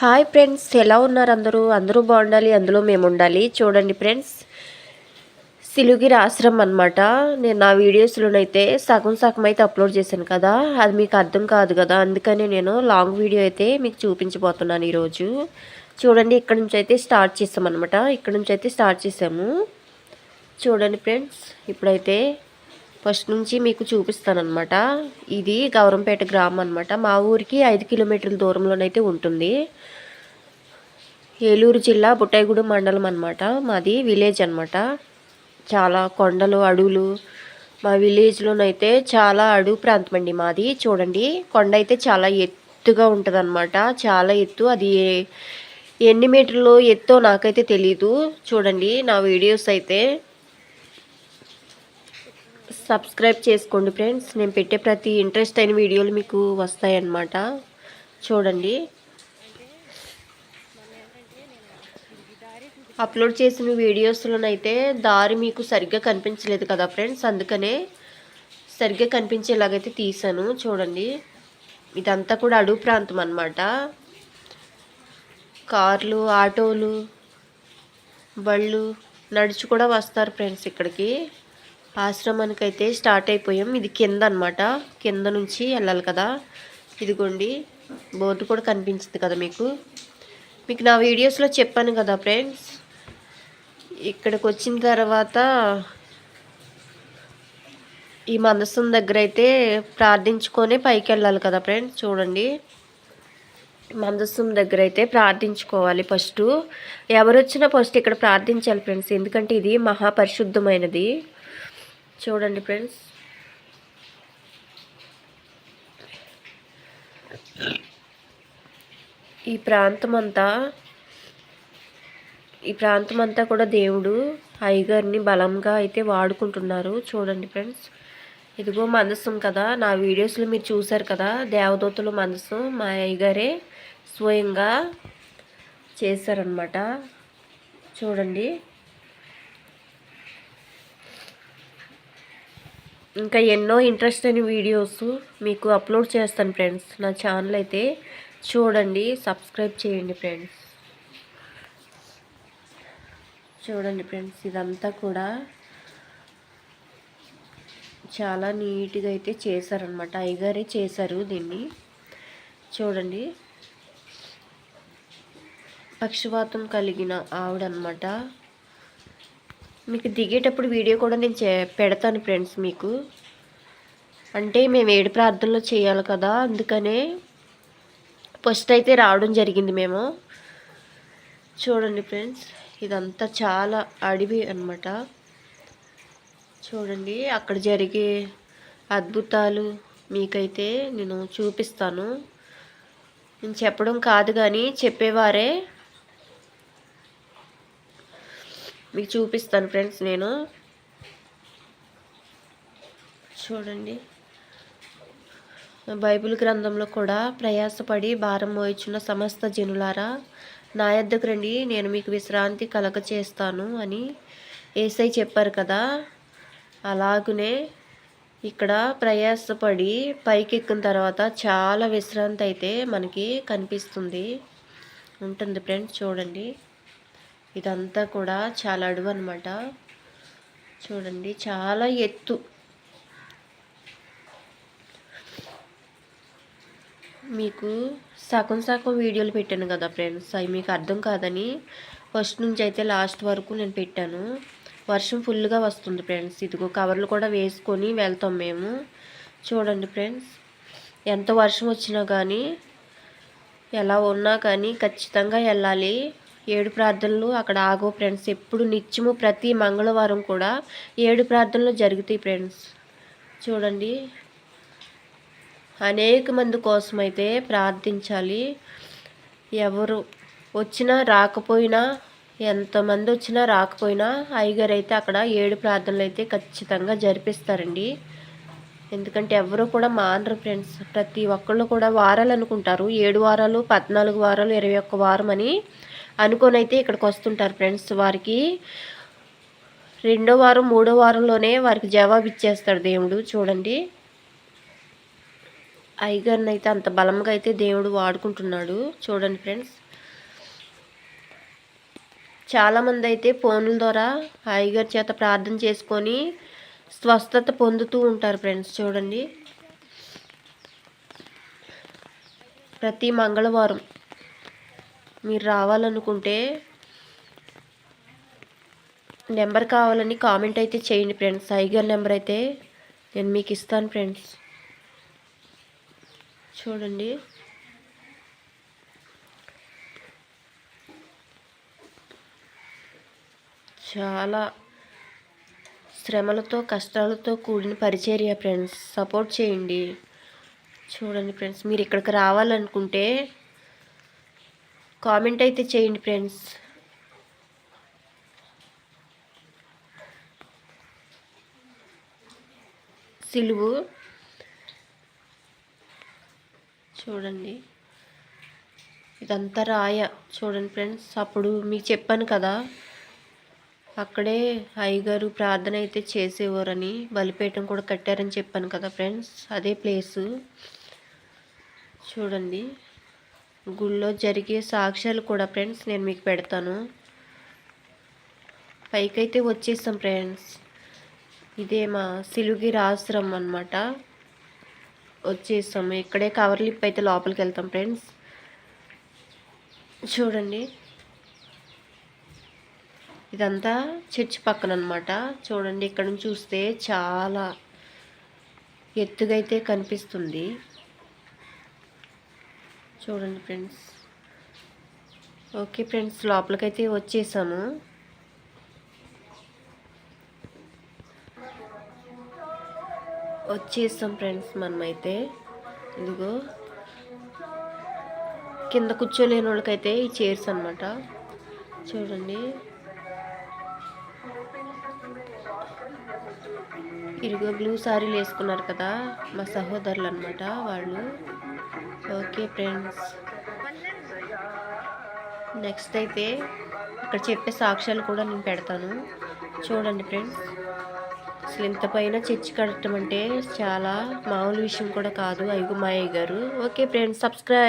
Hi friends, ఎలా ఉన్నారు అందరూ బాగుండాలి, అందులో మేము ఉండాలి. చూడండి ఫ్రెండ్స్, సిలుగిరి ఆశ్రమం అనమాట. నేను నా వీడియోస్లోనైతే సగం సగం అయితే అప్లోడ్ చేశాను కదా, అది మీకు అర్థం కాదు కదా, అందుకని నేను లాంగ్ వీడియో అయితే మీకు చూపించబోతున్నాను ఈరోజు. చూడండి, ఇక్కడ నుంచి అయితే స్టార్ట్ చేసామన్నమాట. ఇక్కడ నుంచి అయితే స్టార్ట్ చేసాము. చూడండి ఫ్రెండ్స్, ఇప్పుడైతే ఫస్ట్ నుంచి మీకు చూపిస్తానమాట. ఇది గౌరంపేట గ్రామం అనమాట. మా ఊరికి 5 కిలోమీటర్ల దూరంలోనైతే ఉంటుంది. ఏలూరు జిల్లా బుట్టాయిగూడెం మండలం అనమాట. మాది విలేజ్ అనమాట. చాలా కొండలు, అడవులు. మా విలేజ్లోనైతే చాలా అడవి ప్రాంతం అండి మాది. చూడండి, కొండ అయితే చాలా ఎత్తుగా ఉంటుంది అనమాట. చాలా ఎత్తు. అది ఎన్ని మీటర్లు ఎత్తో నాకైతే తెలీదు. చూడండి, నా వీడియోస్ అయితే సబ్స్క్రైబ్ చేసుకోండి ఫ్రెండ్స్. నేను పెట్టే ప్రతి ఇంట్రెస్ట్ అయిన వీడియోలు మీకు వస్తాయన్నమాట. చూడండి, అప్లోడ్ చేసిన వీడియోస్లోనైతే దారి మీకు సరిగ్గా కనిపించలేదు కదా ఫ్రెండ్స్, అందుకనే సరిగ్గా కనిపించేలాగైతే తీసాను. చూడండి, ఇదంతా కూడా అడవి ప్రాంతం అన్నమాట. కార్లు, ఆటోలు, బళ్ళు నడుచు కూడా వస్తారు ఫ్రెండ్స్ ఇక్కడికి. ఆశ్రమానికి అయితే స్టార్ట్ అయిపోయాం. ఇది కింద అనమాట. కింద నుంచి వెళ్ళాలి కదా. ఇదిగోండి, బోర్డు కూడా కనిపించింది కదా మీకు. నా వీడియోస్లో చెప్పాను కదా ఫ్రెండ్స్, ఇక్కడికి వచ్చిన తర్వాత ఈ మందసం దగ్గర అయితే ప్రార్థించుకొని పైకి వెళ్ళాలి కదా ఫ్రెండ్స్. చూడండి, మందసం దగ్గర అయితే ప్రార్థించుకోవాలి ఫస్ట్. ఎవరు వచ్చినా ఫస్ట్ ఇక్కడ ప్రార్థించాలి ఫ్రెండ్స్, ఎందుకంటే ఇది మహాపరిశుద్ధమైనది. చూడండి ఫ్రెండ్స్, ఈ ప్రాంతం అంతా కూడా దేవుడు అయ్యగారిని బలంగా అయితే వాడుకుంటున్నారు. చూడండి ఫ్రెండ్స్, ఇదిగో మందసం కదా. నా వీడియోస్లో మీరు చూసారు కదా, దేవదూతలు మందసం మా అయ్యగారే స్వయంగా చేశారనమాట. చూడండి, ఇంకా ఎన్నో ఇంట్రెస్ట్ అయిన వీడియోస్ మీకు అప్లోడ్ చేస్తాను ఫ్రెండ్స్. నా ఛానల్ అయితే చూడండి, సబ్స్క్రైబ్ చేయండి ఫ్రెండ్స్. చూడండి ఫ్రెండ్స్, ఇదంతా కూడా చాలా నీట్గా అయితే చేశారనమాట. అయ్యగారే చేశారు దీన్ని. చూడండి, పక్షవాతం కలిగిన ఆవిడనమాట. మీకు దిగేటప్పుడు వీడియో కూడా నేను పెడతాను ఫ్రెండ్స్ మీకు. అంటే మేము ఏడు ప్రార్థనలు చేయాలి కదా, అందుకనే ఫస్ట్ అయితే రావడం జరిగింది మేము. చూడండి ఫ్రెండ్స్, ఇదంతా చాలా అడవి అన్నమాట. చూడండి, అక్కడ జరిగే అద్భుతాలు మీకైతే నేను చూపిస్తాను. నేను చెప్పడం కాదు కానీ చెప్పేవారే మీకు చూపిస్తాను ఫ్రెండ్స్ నేను. చూడండి, బైబిల్ గ్రంథంలో కూడా ప్రయాసపడి భారం మోయిచున్న సమస్త జనులారా నా యొద్దకు రండి, నేను మీకు విశ్రాంతి కలగ చేస్తాను అని యేసయ్య చెప్పారు కదా. అలాగునే ఇక్కడ ప్రయాసపడి పైకి ఎక్కిన తర్వాత చాలా విశ్రాంతి అయితే మనకి కనిపిస్తుంది, ఉంటుంది ఫ్రెండ్స్. చూడండి, ఇదంతా కూడా చాలా అడవి అనమాట. చూడండి, చాలా ఎత్తు. మీకు సగం వీడియోలు పెట్టాను కదా ఫ్రెండ్స్, అవి మీకు అర్థం కాదని ఫస్ట్ నుంచి అయితే లాస్ట్ వరకు నేను పెట్టాను. వర్షం ఫుల్గా వస్తుంది ఫ్రెండ్స్. ఇదిగో కవర్లు కూడా వేసుకొని వెళ్తాం మేము. చూడండి ఫ్రెండ్స్, ఎంత వర్షం వచ్చినా కానీ ఎలా ఉన్నా కానీ ఖచ్చితంగా వెళ్ళాలి. 7 ప్రార్థనలు అక్కడ ఆగో ఫ్రెండ్స్. ఎప్పుడు నిత్యము ప్రతి మంగళవారం కూడా 7 ప్రార్థనలు జరుగుతాయి ఫ్రెండ్స్. చూడండి, అనేక మంది కోసం అయితే ప్రార్థించాలి. ఎవరు వచ్చినా రాకపోయినా, ఎంతమంది వచ్చినా రాకపోయినా అయ్యగారు అయితే అక్కడ 7 ప్రార్థనలు అయితే ఖచ్చితంగా జరిపిస్తారండి. ఎందుకంటే ఎవరు కూడా మానరు ఫ్రెండ్స్. ప్రతి ఒక్కళ్ళు కూడా వారాలు అనుకుంటారు. 7 వారాలు, 14 వారాలు, 21 వారం అని అనుకొని అయితే ఇక్కడికి వస్తుంటారు ఫ్రెండ్స్. వారికి 2వ వారం, 3వ వారంలోనే వారికి జవాబు ఇచ్చేస్తాడు దేవుడు. చూడండి, అయ్యగారిని అయితే అంత బలంగా అయితే దేవుడు వాడుకుంటున్నాడు. చూడండి ఫ్రెండ్స్, చాలామంది అయితే ఫోన్ల ద్వారా అయ్యగారి చేత ప్రార్థన చేసుకొని స్వస్థత పొందుతూ ఉంటారు ఫ్రెండ్స్. చూడండి, ప్రతి మంగళవారం మీరు రావాలనుకుంటే నెంబర్ కావాలని కామెంట్ అయితే చేయండి ఫ్రెండ్స్. అయ్యగారి నెంబర్ అయితే నేను మీకు ఇస్తాను ఫ్రెండ్స్. చూడండి, చాలా శ్రమలతో కష్టాలతో కూడిన పరిచర్య ఫ్రెండ్స్. సపోర్ట్ చేయండి. చూడండి ఫ్రెండ్స్, మీరు ఇక్కడికి రావాలనుకుంటే కామెంట్ అయితే చేయండి ఫ్రెండ్స్. సిలువు చూడండి, ఇదంతా రాయ. చూడండి ఫ్రెండ్స్, అప్పుడు మీకు చెప్పాను కదా, అక్కడే అయ్యగారు ప్రార్థన అయితే చేసేవారని, బలిపీఠం కూడా కట్టారని చెప్పాను కదా ఫ్రెండ్స్. అదే ప్లేసు. చూడండి, గుళ్ళో జరిగే సాక్ష్యాలు కూడా ఫ్రెండ్స్ నేను మీకు పెడతాను. పైకైతే వచ్చేసాం ఫ్రెండ్స్. ఇదే మా సిలుగిరి ఆశ్రమం అన్నమాట. వచ్చేసాము. ఇక్కడే కవర్ లిప్ అయితే లోపలికి వెళ్తాం ఫ్రెండ్స్. చూడండి, ఇదంతా చర్చ్ పక్కన అనమాట. చూడండి, ఇక్కడ నుంచి చూస్తే చాలా ఎత్తుగా అయితే కనిపిస్తుంది. చూడండి ఫ్రెండ్స్. ఓకే ఫ్రెండ్స్, లోపలికైతే వచ్చేసాము. వచ్చేసాం ఫ్రెండ్స్. మనమైతే ఇదిగో కింద కూర్చోలేని వాళ్ళకైతే ఈ చైర్స్ అనమాట. చూడండి, ఇదిగో బ్లూ సారీలు వేసుకున్నారు కదా మా సహోదరులు అనమాట వాళ్ళు. ఓకే ఫ్రెండ్స్, నెక్స్ట్ అయితే ఇక్కడ చెప్పే సాక్ష్యాలు కూడా నేను పెడతాను. చూడండి ఫ్రెండ్స్, అసలు ఇంత పైన చర్చి కట్టడం అంటే చాలా మామూలు విషయం కూడా కాదు. అయ్యో మా అయ్య గారు. Okay friends, subscribe.